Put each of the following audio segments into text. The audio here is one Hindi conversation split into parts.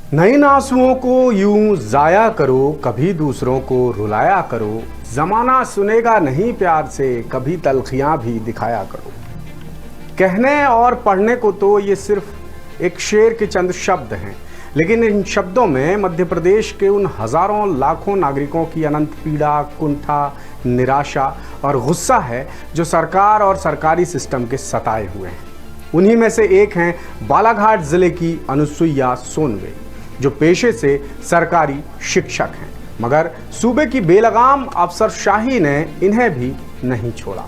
नईन आंसुओं को यूं जाया करो, कभी दूसरों को रुलाया करो। जमाना सुनेगा नहीं प्यार से, कभी तलखियां भी दिखाया करो। कहने और पढ़ने को तो ये सिर्फ एक शेर के चंद शब्द हैं, लेकिन इन शब्दों में मध्य प्रदेश के उन हजारों लाखों नागरिकों की अनंत पीड़ा, कुंठा, निराशा और गुस्सा है जो सरकार और सरकारी सिस्टम के सताए हुए हैं। उन्हीं में से एक हैं बालाघाट जिले की अनुसुईया सोनवे, जो पेशे से सरकारी शिक्षक हैं, मगर सूबे की बेलगाम अफसरशाही ने इन्हें भी नहीं छोड़ा।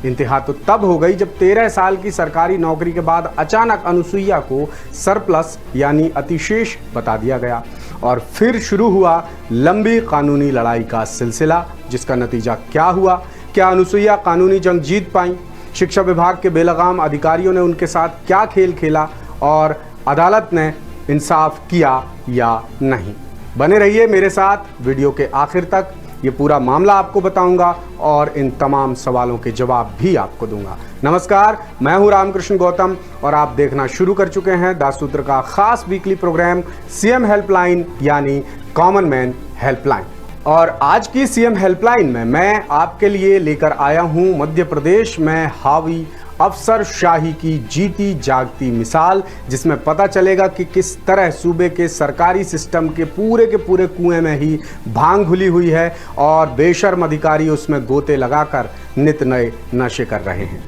इंतहा तो तब हो गई जब 13 साल की सरकारी नौकरी के बाद अचानक अनुसुईया को सरप्लस यानी अतिशेष बता दिया गया और फिर शुरू हुआ लंबी कानूनी लड़ाई का सिलसिला, जिसका नतीजा क्या हुआ? क्या अनुसुईया कानूनी जंग जीत पाई? शिक्षा विभाग के बेलगाम अधिकारियों ने उनके साथ क्या खेल खेला और अदालत ने इंसाफ किया या नहीं? बने रहिए मेरे साथ वीडियो के आखिर तक, ये पूरा मामला आपको बताऊंगा और इन तमाम सवालों के जवाब भी आपको दूंगा। नमस्कार, मैं हूं रामकृष्ण गौतम और आप देखना शुरू कर चुके हैं दास सूत्र का खास वीकली प्रोग्राम सीएम हेल्पलाइन यानी कॉमन मैन हेल्पलाइन। और आज की सीएम हेल्पलाइन में मैं आपके लिए लेकर आया हूं मध्य प्रदेश में हावी अफसरशाही की जीती जागती मिसाल, जिसमें पता चलेगा कि किस तरह सूबे के सरकारी सिस्टम के पूरे कुएं में ही भांग घुली हुई है और बेशर्म अधिकारी उसमें गोते लगाकर नित नए नशे कर रहे हैं।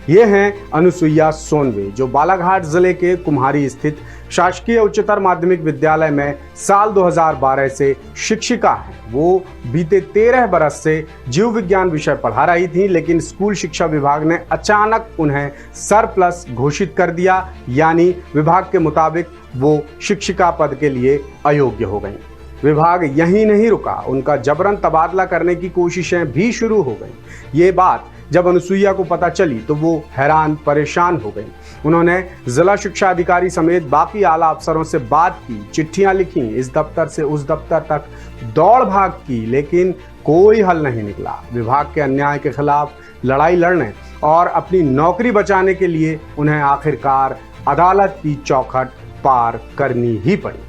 ये हैं अनुसुईया सोनवे, जो बालाघाट जिले के कुम्हारी स्थित शासकीय उच्चतर माध्यमिक विद्यालय में साल 2012 से शिक्षिका हैं। वो बीते 13 बरस से जीव विज्ञान विषय पढ़ा रही थी, लेकिन स्कूल शिक्षा विभाग ने अचानक उन्हें सरप्लस घोषित कर दिया, यानी विभाग के मुताबिक वो शिक्षिका पद के लिए अयोग्य हो गई। विभाग यहीं नहीं रुका, उनका जबरन तबादला करने की कोशिशें भी शुरू हो गई। ये बात जब अनुसुईया को पता चली तो वो हैरान परेशान हो गई। उन्होंने जिला शिक्षा अधिकारी समेत बाकी आला अफसरों से बात की, चिट्ठियां लिखी, इस दफ्तर से उस दफ्तर तक दौड़ भाग की, लेकिन कोई हल नहीं निकला। विभाग के अन्याय के खिलाफ लड़ाई लड़ने और अपनी नौकरी बचाने के लिए उन्हें आखिरकार अदालत की चौखट पार करनी ही पड़ी।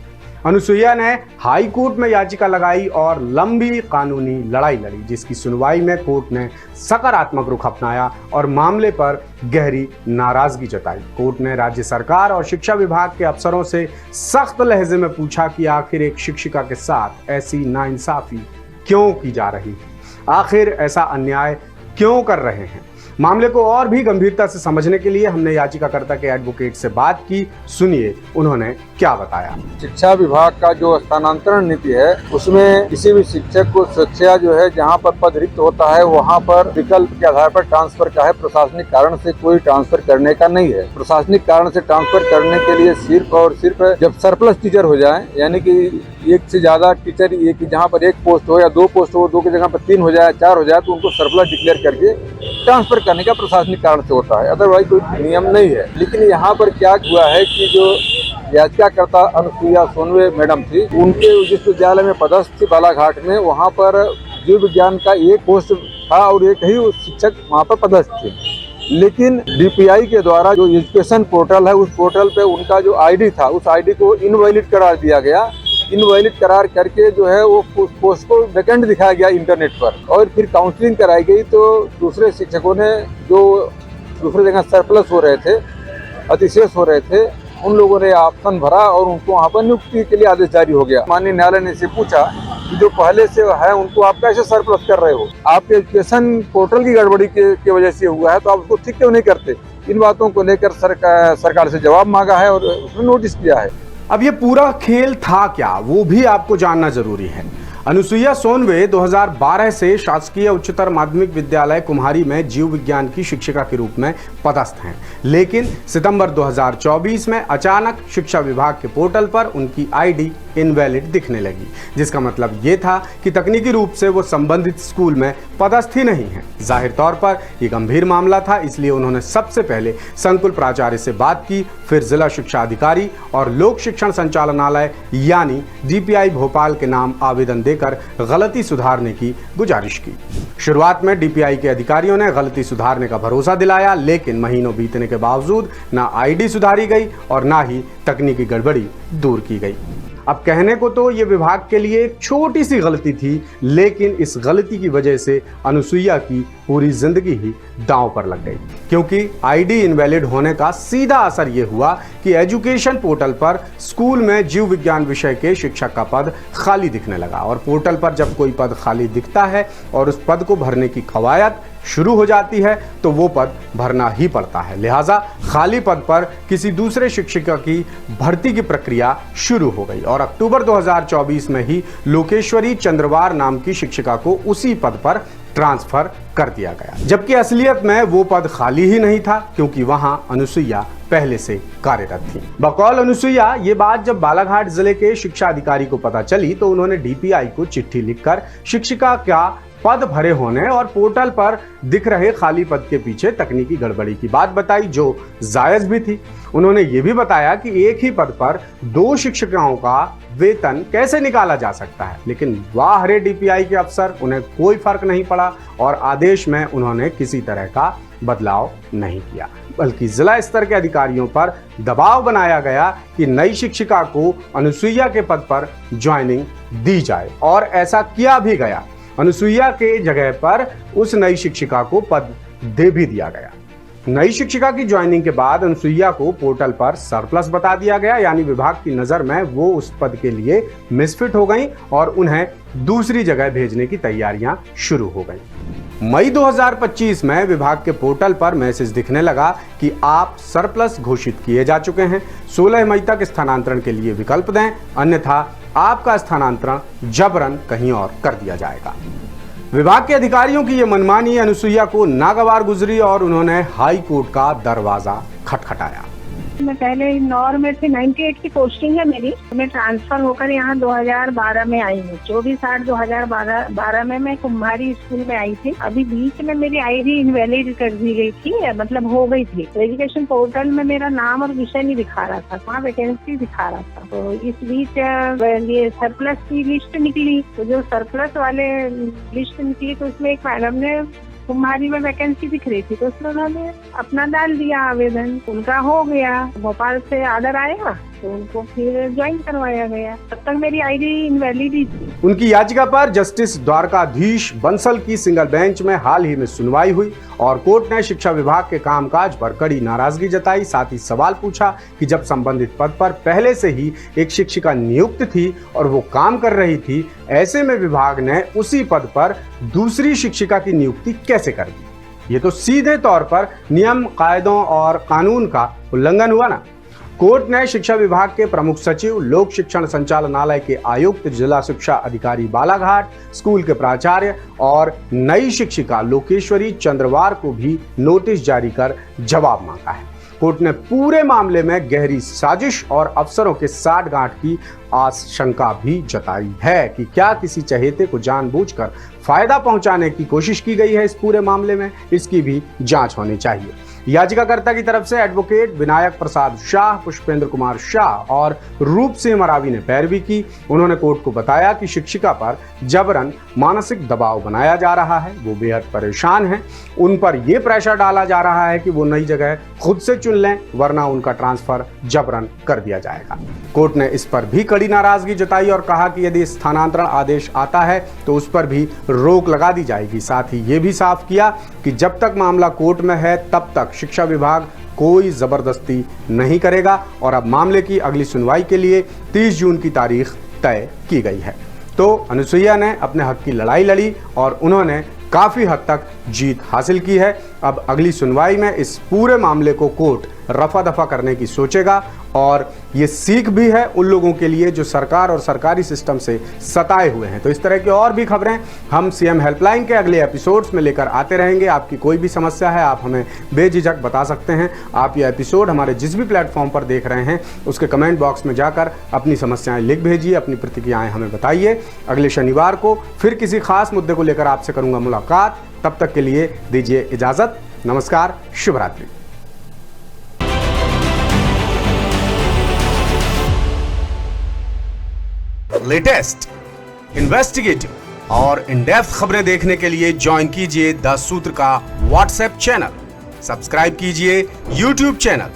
अनुसुईया ने हाई कोर्ट में याचिका लगाई और लंबी कानूनी लड़ाई लड़ी, जिसकी सुनवाई में कोर्ट ने सकारात्मक रुख अपनाया और मामले पर गहरी नाराजगी जताई। कोर्ट ने राज्य सरकार और शिक्षा विभाग के अफसरों से सख्त लहजे में पूछा कि आखिर एक शिक्षिका के साथ ऐसी नाइंसाफी क्यों की जा रही है, आखिर ऐसा अन्याय क्यों कर रहे हैं। मामले को और भी गंभीरता से समझने के लिए हमने याचिकाकर्ता के एडवोकेट से बात की। सुनिए उन्होंने क्या बताया। शिक्षा विभाग का जो स्थानांतरण नीति है, उसमें किसी भी शिक्षक को शिक्षा जो है जहां पर पद रिक्त होता है वहां पर विकल्प के आधार पर ट्रांसफर का है। प्रशासनिक कारण से कोई ट्रांसफर करने का नहीं है। प्रशासनिक कारण से ट्रांसफर करने के लिए सिर्फ और सिर्फ जब सरप्लस टीचर हो जाए, यानी कि एक से ज्यादा टीचर, एक जहाँ पर एक पोस्ट हो या 2 पोस्ट हो, 2 की जगह पर 3 हो जाए, 4 हो जाए, तो उनको सरप्लस डिक्लेयर करके ट्रांसफर करने का प्रशासनिक कारण से होता है, अदरवाइज कोई नियम नहीं है। लेकिन यहाँ पर क्या हुआ है कि जो याचिकाकर्ता अनुसुईया सोनवे मैडम थी, उनके जिस विद्यालय में पदस्थ थी बालाघाट में, वहाँ पर जीव विज्ञान का एक पोस्ट था और एक ही शिक्षक वहाँ पर पदस्थ थे। लेकिन डीपीआई के द्वारा जो एजुकेशन पोर्टल है, उस पोर्टल पे उनका जो आईडी था, उस आईडी को इनवैलिड करार दिया गया। इनवैलिड करार करके जो है वो पोस्ट को वैकेंट दिखाया गया इंटरनेट पर, और फिर काउंसलिंग कराई गई। तो दूसरे शिक्षकों ने जो दूसरी जगह सरप्लस हो रहे थे, अतिशेष हो रहे थे, उन लोगों ने ऑप्शन भरा और उनको वहाँ पर नियुक्ति के लिए आदेश जारी हो गया। माननीय न्यायालय ने इसे पूछा कि जो पहले से है उनको आप कैसे सरप्लस कर रहे हो? आपके एजुकेशन पोर्टल की गड़बड़ी के वजह से हुआ है, तो आप उसको ठीक क्यों नहीं करते? इन बातों को लेकर सरकार से जवाब मांगा है और उसमें नोटिस किया है। अब ये पूरा खेल था क्या, वो भी आपको जानना जरूरी है। अनुसुईया सोनवे 2012 से शासकीय उच्चतर माध्यमिक विद्यालय कुम्हारी में जीव विज्ञान की शिक्षिका के रूप में पदस्थ हैं, लेकिन सितंबर 2024 में अचानक शिक्षा विभाग के पोर्टल पर उनकी आईडी इनवैलिड दिखने लगी, जिसका मतलब ये था कि तकनीकी रूप से वो संबंधित स्कूल में पदस्थ ही नहीं है। जाहिर तौर पर यह गंभीर मामला था, इसलिए उन्होंने सबसे पहले संकुल प्राचार्य से बात की, फिर जिला शिक्षा अधिकारी और लोक शिक्षण संचालनालय यानी डीपीआई भोपाल के नाम आवेदन देकर गलती सुधारने की गुजारिश की। शुरुआत में डीपीआई के अधिकारियों ने गलती सुधारने का भरोसा दिलाया, लेकिन महीनों बीतने के बावजूद ना आईडी सुधारी गई और ना ही तकनीकी गड़बड़ी दूर की गई। अब कहने को तो ये विभाग के लिए एक छोटी सी गलती थी, लेकिन इस गलती की वजह से अनुसुईया की पूरी जिंदगी ही दांव पर लग गई, क्योंकि आईडी इनवैलिड होने का सीधा असर ये हुआ कि एजुकेशन पोर्टल पर स्कूल में जीव विज्ञान विषय के शिक्षक का पद खाली दिखने लगा। और पोर्टल पर जब कोई पद खाली दिखता है और उस पद को भरने की कवायद शुरू हो जाती है तो वो पद भरना ही पड़ता है। लिहाजा खाली पद पर किसी दूसरे शिक्षिका की भर्ती की प्रक्रिया शुरू हो गई और अक्टूबर 2024 में ही लोकेश्वरी चंद्रवार नाम की शिक्षिका को उसी पद पर ट्रांसफर कर दिया गया, जबकि असलियत में वो पद खाली ही नहीं था, क्योंकि वहां अनुसुईया पहले से कार्यरत थी। बकौल अनुसुईया ये बात जब बालाघाट जिले के शिक्षा अधिकारी को पता चली तो उन्होंने डीपीआई को चिट्ठी लिखकर शिक्षिका का पद भरे होने और पोर्टल पर दिख रहे खाली पद के पीछे तकनीकी गड़बड़ी की बात बताई, जो जायज भी थी। उन्होंने ये भी बताया कि एक ही पद पर 2 शिक्षिकाओं का वेतन कैसे निकाला जा सकता है, लेकिन वाह रे डीपीआई के अफसर, उन्हें कोई फर्क नहीं पड़ा और आदेश में उन्होंने किसी तरह का बदलाव नहीं किया, बल्कि जिला स्तर के अधिकारियों पर दबाव बनाया गया कि नई शिक्षिका को अनुसुईया के पद पर ज्वाइनिंग दी जाए और ऐसा किया भी गया। अनुसुईया के जगह पर उस नई शिक्षिका को पद दे भी दिया गया। नई शिक्षिका की ज्वाइनिंग के बाद अनुसुईया को पोर्टल पर सरप्लस बता दिया गया, यानी विभाग की नजर में वो उस पद के लिए मिसफिट हो गई और उन्हें दूसरी जगह भेजने की तैयारियां शुरू हो गई। मई 2025 में विभाग के पोर्टल पर मैसेज दिखने लगा कि आप सरप्लस घोषित किए जा चुके हैं, 16 मई तक स्थानांतरण के लिए विकल्प दें, अन्यथा आपका स्थानांतरण जबरन कहीं और कर दिया जाएगा। विभाग के अधिकारियों की यह मनमानी अनुसुईया को नागवार गुजरी और उन्होंने हाई कोर्ट का दरवाजा खटखटाया। मैं पहले इंदौर में थी, 98 की पोस्टिंग है मेरी। मैं ट्रांसफर होकर यहाँ 2012 में आई हूँ। 24/8/2012 में मैं कुम्हारी स्कूल में आई थी। अभी बीच में मेरी आईडी इनवैलिड कर दी गई थी, मतलब हो गई थी। एजुकेशन पोर्टल में मेरा नाम और विषय नहीं दिखा रहा था, वहाँ वैकेंसी दिखा रहा था। तो इस बीच ये सरप्लस की लिस्ट निकली, तो जो सरप्लस वाले लिस्ट निकली तो उसमें एक मैडम ने कुम्हारी में वैकेंसी दिख रही थी, तो उसमें उन्होंने अपना डाल दिया आवेदन, उनका हो गया। भोपाल से आर्डर आया तो उनको फिर ज्वाइन करवाया गया। तब तक मेरी आईडी इनवैलिड ही थी। उनकी याचिका पर जस्टिस द्वारकाधीश बंसल की सिंगल बेंच में हाल ही में सुनवाई हुई और कोर्ट ने शिक्षा विभाग के कामकाज पर कड़ी नाराजगी जताई। साथ ही सवाल पूछा कि जब संबंधित पद पर पहले से ही एक शिक्षिका नियुक्त थी और वो काम कर रही थी, ऐसे में विभाग ने उसी पद पर दूसरी शिक्षिका की नियुक्ति कैसे कर दी? ये तो सीधे तौर पर नियम, कायदों और कानून का उल्लंघन हुआ ना। कोर्ट ने शिक्षा विभाग के प्रमुख सचिव, लोक शिक्षण संचालनालय के आयुक्त, जिला शिक्षा अधिकारी बालाघाट, स्कूल के प्राचार्य और नई शिक्षिका लोकेश्वरी चंद्रवार को भी नोटिस जारी कर जवाब मांगा है। कोर्ट ने पूरे मामले में गहरी साजिश और अफसरों के साठगांठ की आशंका भी जताई है कि क्या किसी चहेते को जानबूझकर फायदा पहुंचाने की कोशिश की गई है इस पूरे मामले में, इसकी भी जांच होनी चाहिए। याचिकाकर्ता की तरफ से एडवोकेट विनायक प्रसाद शाह, पुष्पेंद्र कुमार शाह और रूप सिंह मरावी ने पैरवी की। उन्होंने कोर्ट को बताया कि शिक्षिका पर जबरन मानसिक दबाव बनाया जा रहा है, वो बेहद परेशान हैं। उन पर यह प्रेशर डाला जा रहा है कि वो नई जगह खुद से चुन लें, वरना उनका ट्रांसफर जबरन कर दिया जाएगा। कोर्ट ने इस पर भी कड़ी नाराजगी जताई और कहा कि यदि स्थानांतरण आदेश आता है तो उस पर भी रोक लगा दी जाएगी। साथ ही ये भी साफ किया कि जब तक मामला कोर्ट में है तब तक शिक्षा विभाग कोई जबरदस्ती नहीं करेगा और अब मामले की अगली सुनवाई के लिए 30 जून की तारीख तय की गई है। तो अनुसुईया ने अपने हक की लड़ाई लड़ी और उन्होंने काफी हद तक जीत हासिल की है। अब अगली सुनवाई में इस पूरे मामले को कोर्ट रफा दफा करने की सोचेगा और ये सीख भी है उन लोगों के लिए जो सरकार और सरकारी सिस्टम से सताए हुए हैं। तो इस तरह की और भी खबरें हम सीएम हेल्पलाइन के अगले एपिसोड्स में लेकर आते रहेंगे। आपकी कोई भी समस्या है आप हमें बेझिझक बता सकते हैं। आप ये एपिसोड हमारे जिस भी प्लेटफॉर्म पर देख रहे हैं उसके कमेंट बॉक्स में जाकर अपनी समस्याएं लिख भेजिए, अपनी प्रतिक्रियाएं हमें बताइए। अगले शनिवार को फिर किसी खास मुद्दे को लेकर आपसे करूंगा मुलाकात। तब तक के लिए दीजिए इजाजत। नमस्कार, शुभ रात्रि। लेटेस्ट, इन्वेस्टिगेटिव और इन डेप्थ खबरें देखने के लिए ज्वाइन कीजिए द सूत्र का व्हाट्सएप चैनल, सब्सक्राइब कीजिए यूट्यूब चैनल,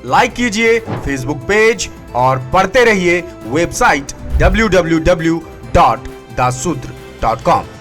लाइक कीजिए फेसबुक पेज और पढ़ते रहिए वेबसाइट www.dasudra.com।